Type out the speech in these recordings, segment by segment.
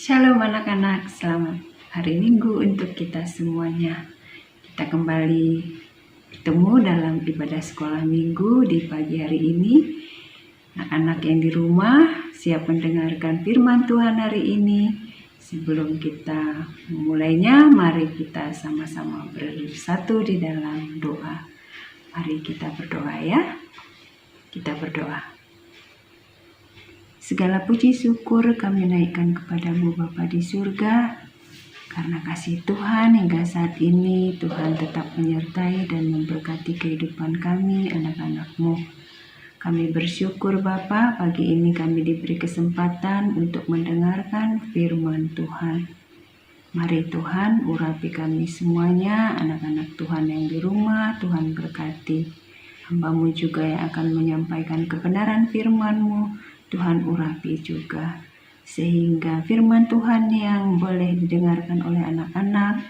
Shalom anak-anak, selamat hari Minggu untuk kita semuanya. Kita kembali bertemu dalam ibadah sekolah Minggu di pagi hari ini. Anak-anak yang di rumah siap mendengarkan firman Tuhan hari ini. Sebelum kita memulainya, mari kita sama-sama bersatu di dalam doa. Mari kita berdoa ya. Kita berdoa. Segala puji syukur kami naikkan kepadamu Bapa di surga, karena kasih Tuhan hingga saat ini Tuhan tetap menyertai dan memberkati kehidupan kami anak-anak-Mu. Kami bersyukur Bapa, pagi ini kami diberi kesempatan untuk mendengarkan firman Tuhan. Mari Tuhan urapi kami semuanya, anak-anak Tuhan yang di rumah, Tuhan berkati. Hamba-Mu juga yang akan menyampaikan kebenaran firman-Mu, Tuhan urapi juga, sehingga firman Tuhan yang boleh didengarkan oleh anak-anak,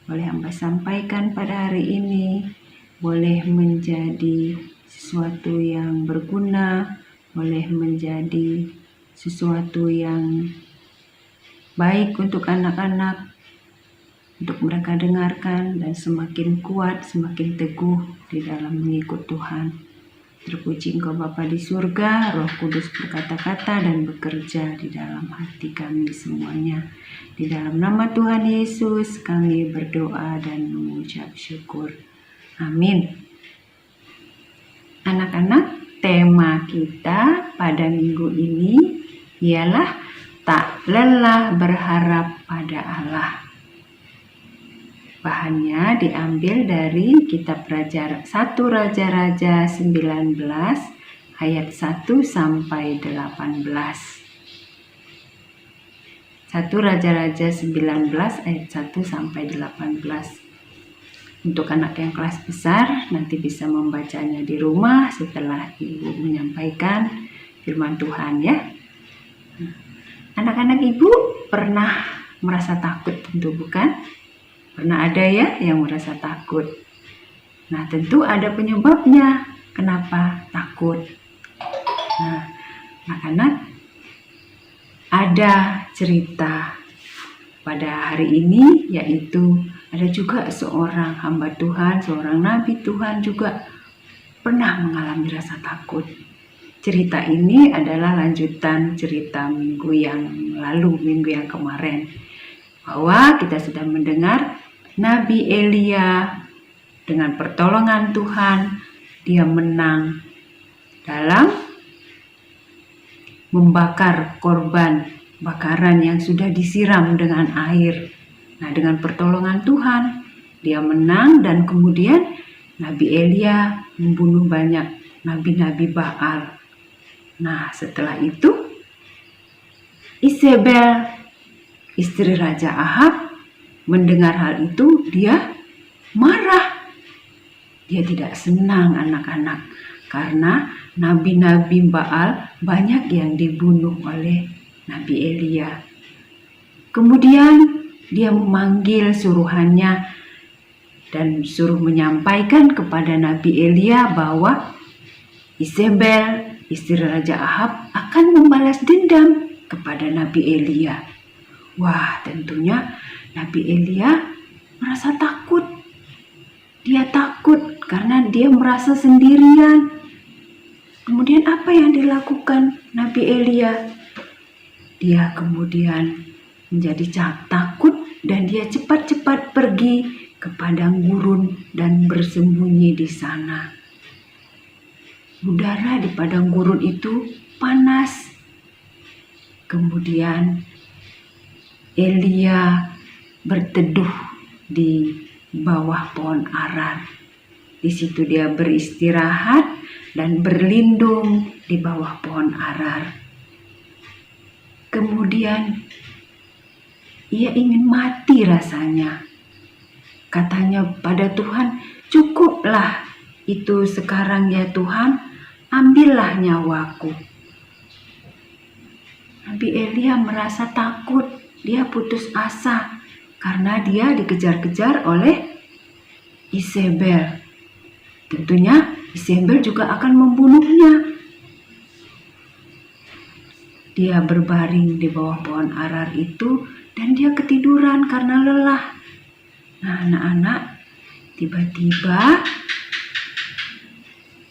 boleh hamba sampaikan pada hari ini, boleh menjadi sesuatu yang berguna, boleh menjadi sesuatu yang baik untuk anak-anak, untuk mereka dengarkan dan semakin kuat, semakin teguh di dalam mengikut Tuhan. Terpuji Engkau Bapa di surga, Roh Kudus berkata-kata dan bekerja di dalam hati kami semuanya. Di dalam nama Tuhan Yesus kami berdoa dan mengucap syukur. Amin. Anak-anak, tema kita pada minggu ini ialah tak lelah berharap pada Allah. Bahannya diambil dari kitab 1 Raja-Raja 19 ayat 1 sampai 18. 1 Raja-Raja 19 ayat 1 sampai 18. Untuk anak yang kelas besar nanti bisa membacanya di rumah setelah Ibu menyampaikan firman Tuhan ya. Anak-anak Ibu pernah merasa takut tentu bukan? Pernah ada ya yang merasa takut. Nah, tentu ada penyebabnya kenapa takut. Nah, anak-anak, ada cerita pada hari ini, yaitu ada juga seorang hamba Tuhan, seorang nabi Tuhan juga pernah mengalami rasa takut. Cerita ini adalah lanjutan cerita minggu yang lalu, minggu yang kemarin, bahwa kita sudah mendengar Nabi Elia dengan pertolongan Tuhan, dia menang dalam membakar korban bakaran yang sudah disiram dengan air. Nah, dengan pertolongan Tuhan, dia menang dan kemudian Nabi Elia membunuh banyak nabi-nabi Baal. Nah, setelah itu Isabel, istri Raja Ahab, mendengar hal itu, dia marah. Dia tidak senang anak-anak, karena nabi-nabi Baal banyak yang dibunuh oleh Nabi Elia. Kemudian dia memanggil suruhannya dan suruh menyampaikan kepada Nabi Elia bahwa Isabel, istri Raja Ahab, akan membalas dendam kepada Nabi Elia. Wah, tentunya Nabi Elia merasa takut. Dia takut karena dia merasa sendirian. Kemudian apa yang dilakukan Nabi Elia? Dia kemudian menjadi takut dan dia cepat-cepat pergi ke padang gurun dan bersembunyi di sana. Udara di padang gurun itu panas. Kemudian Elia berteduh di bawah pohon arar. Di situ dia beristirahat dan berlindung di bawah pohon arar. Kemudian ia ingin mati rasanya. Katanya pada Tuhan, "Cukuplah itu sekarang ya Tuhan, ambillah nyawaku." Nabi Elia merasa takut, dia putus asa karena dia dikejar-kejar oleh Isabel. Tentunya Isabel juga akan membunuhnya. Dia berbaring di bawah pohon arar itu dan dia ketiduran karena lelah. Nah, anak-anak, tiba-tiba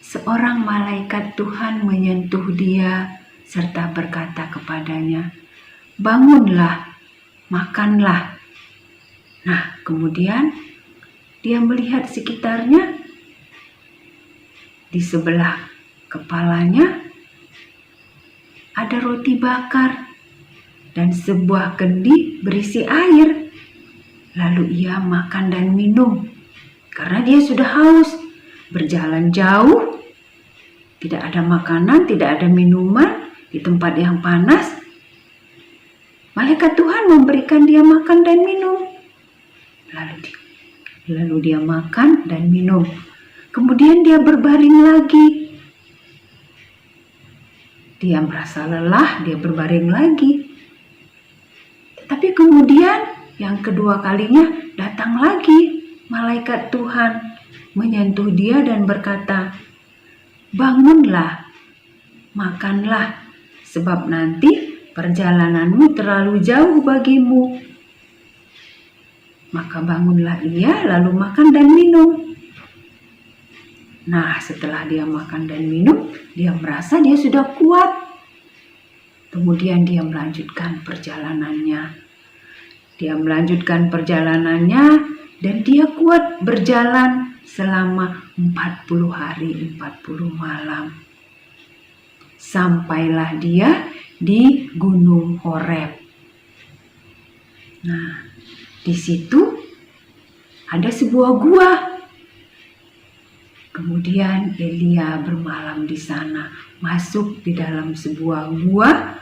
seorang malaikat Tuhan menyentuh dia serta berkata kepadanya, "Bangunlah, makanlah." Nah, kemudian dia melihat sekitarnya. Di sebelah kepalanya ada roti bakar dan sebuah kendi berisi air. Lalu ia makan dan minum karena dia sudah haus. Berjalan jauh, tidak ada makanan, tidak ada minuman di tempat yang panas. Malaikat Tuhan memberikan dia makan dan minum. Lalu dia makan dan minum. Kemudian dia berbaring lagi. Dia merasa lelah, dia berbaring lagi. Tetapi kemudian yang kedua kalinya datang lagi malaikat Tuhan menyentuh dia dan berkata, "Bangunlah, makanlah, sebab nanti perjalananmu terlalu jauh bagimu." Maka bangunlah ia lalu makan dan minum. Nah, setelah dia makan dan minum, dia merasa dia sudah kuat. Kemudian dia melanjutkan perjalanannya. Dan dia kuat berjalan selama 40 hari, 40 malam. Sampailah dia di Gunung Horeb. Nah, di situ ada sebuah gua. Kemudian Elia bermalam di sana, masuk di dalam sebuah gua.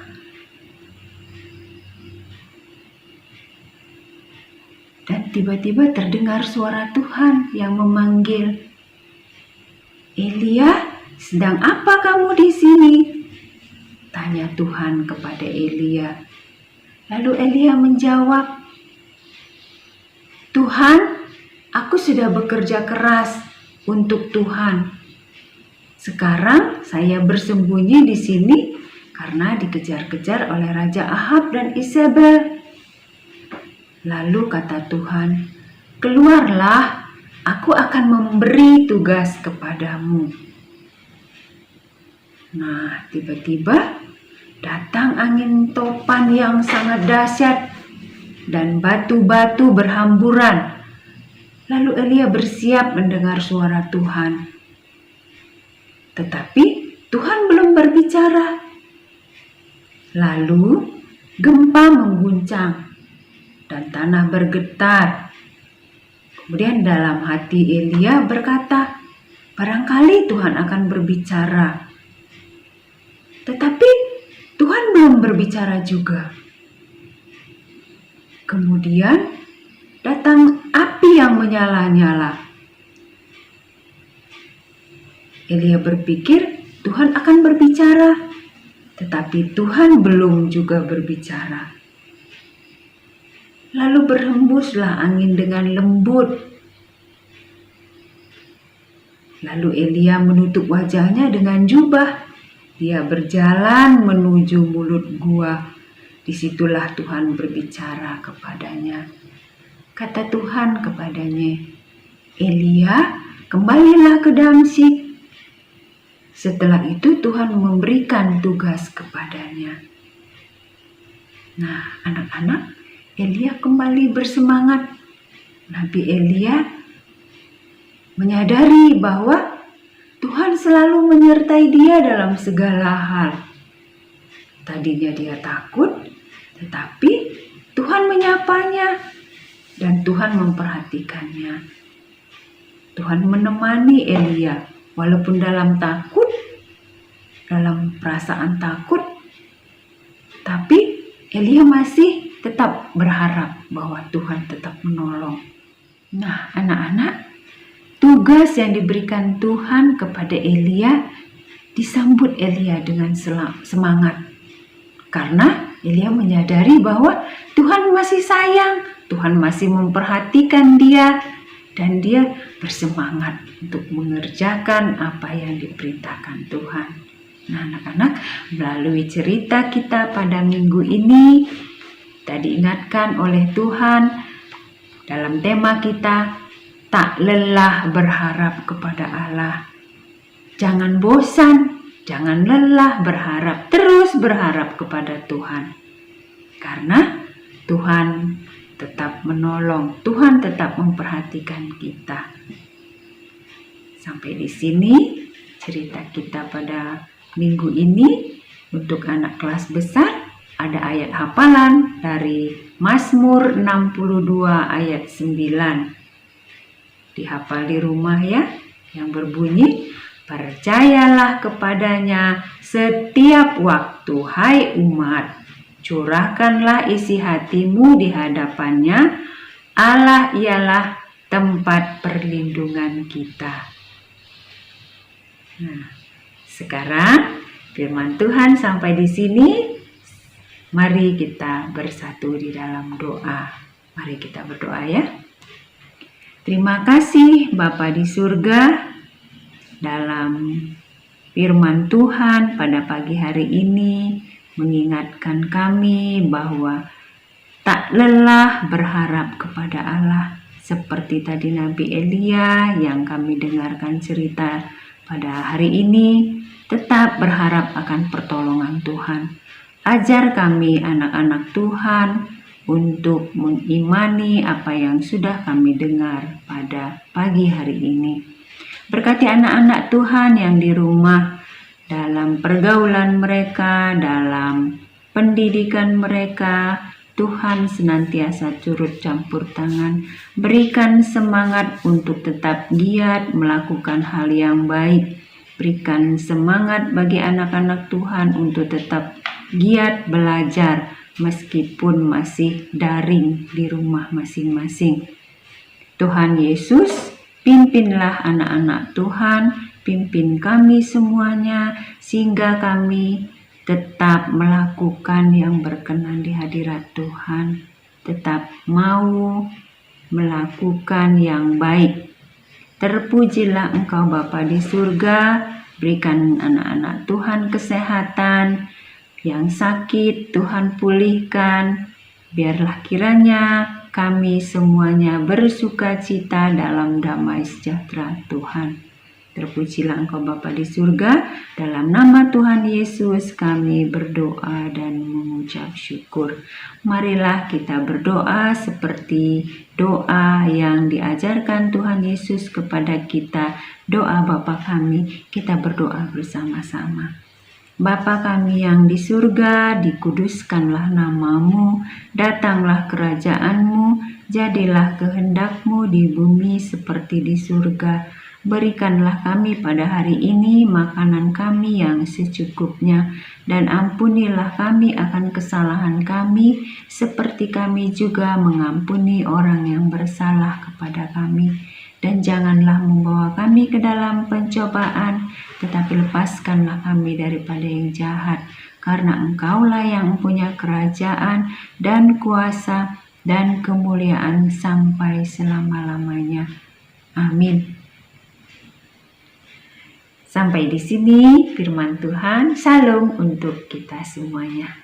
Dan tiba-tiba terdengar suara Tuhan yang memanggil, "Elia, sedang apa kamu di sini?" Tanya Tuhan kepada Elia. Lalu Elia menjawab, "Tuhan, aku sudah bekerja keras untuk Tuhan. Sekarang saya bersembunyi di sini karena dikejar-kejar oleh Raja Ahab dan Isabel." Lalu kata Tuhan, "Keluarlah, aku akan memberi tugas kepadamu." Nah, tiba-tiba datang angin topan yang sangat dahsyat dan batu-batu berhamburan. Lalu Elia bersiap mendengar suara Tuhan. Tetapi Tuhan belum berbicara. Lalu gempa mengguncang dan tanah bergetar. Kemudian dalam hati Elia berkata, barangkali Tuhan akan berbicara. Tetapi Tuhan belum berbicara juga. Kemudian datang api yang menyala-nyala. Elia berpikir Tuhan akan berbicara, tetapi Tuhan belum juga berbicara. Lalu berhembuslah angin dengan lembut. Lalu Elia menutup wajahnya dengan jubah. Dia berjalan menuju mulut gua. Disitulah Tuhan berbicara kepadanya. Kata Tuhan kepadanya, "Elia, kembalilah ke Damsyik." Setelah itu Tuhan memberikan tugas kepadanya. Nah, anak-anak, Elia kembali bersemangat. Nabi Elia menyadari bahwa Tuhan selalu menyertai dia dalam segala hal. Tadinya dia takut, tetapi Tuhan menyapanya dan Tuhan memperhatikannya. Tuhan menemani Elia walaupun dalam takut, dalam perasaan takut, tapi Elia masih tetap berharap bahwa Tuhan tetap menolong. Nah, anak-anak, tugas yang diberikan Tuhan kepada Elia disambut Elia dengan semangat. Karena Elia menyadari bahwa Tuhan masih sayang, Tuhan masih memperhatikan dia, dan dia bersemangat untuk mengerjakan apa yang diperintahkan Tuhan. Nah, anak-anak, melalui cerita kita pada minggu ini, kita diingatkan oleh Tuhan dalam tema kita, tak lelah berharap kepada Allah. Jangan bosan, jangan lelah berharap, terus berharap kepada Tuhan. Karena Tuhan tetap menolong, Tuhan tetap memperhatikan kita. Sampai di sini cerita kita pada minggu ini. Untuk anak kelas besar ada ayat hafalan dari Mazmur 62 ayat 9. Dihafal di rumah ya, yang berbunyi, percayalah kepadanya setiap waktu, hai umat. Curahkanlah isi hatimu di hadapannya. Allah ialah tempat perlindungan kita. Nah, sekarang firman Tuhan sampai di sini. Mari kita bersatu di dalam doa. Mari kita berdoa ya. Terima kasih Bapa di surga, dalam firman Tuhan pada pagi hari ini mengingatkan kami bahwa tak lelah berharap kepada Allah. Seperti tadi Nabi Elia yang kami dengarkan cerita pada hari ini, tetap berharap akan pertolongan Tuhan. Ajar kami anak-anak Tuhan untuk mengimani apa yang sudah kami dengar pada pagi hari ini. Berkati anak-anak Tuhan yang di rumah, dalam pergaulan mereka, dalam pendidikan mereka, Tuhan senantiasa turut campur tangan, berikan semangat untuk tetap giat melakukan hal yang baik. Berikan semangat bagi anak-anak Tuhan untuk tetap giat belajar meskipun masih daring di rumah masing-masing. Tuhan Yesus, pimpinlah anak-anak Tuhan, pimpin kami semuanya sehingga kami tetap melakukan yang berkenan di hadirat Tuhan, tetap mau melakukan yang baik. Terpujilah Engkau Bapa di surga, berikan anak-anak Tuhan kesehatan, yang sakit Tuhan pulihkan. Biarlah kiranya kami semuanya bersuka cita dalam damai sejahtera Tuhan. Terpujilah Engkau Bapa di surga, dalam nama Tuhan Yesus kami berdoa dan mengucap syukur. Marilah kita berdoa seperti doa yang diajarkan Tuhan Yesus kepada kita. Doa Bapa kami, kita berdoa bersama-sama. Bapa kami yang di surga, dikuduskanlah namamu, datanglah kerajaanmu, jadilah kehendakmu di bumi seperti di surga. Berikanlah kami pada hari ini makanan kami yang secukupnya, dan ampunilah kami akan kesalahan kami, seperti kami juga mengampuni orang yang bersalah kepada kami. Dan janganlah membawa kami ke dalam pencobaan, tetapi lepaskanlah kami daripada yang jahat. Karena Engkaulah yang mempunyai kerajaan dan kuasa dan kemuliaan sampai selama-lamanya. Amin. Sampai di sini firman Tuhan. Shalom untuk kita semuanya.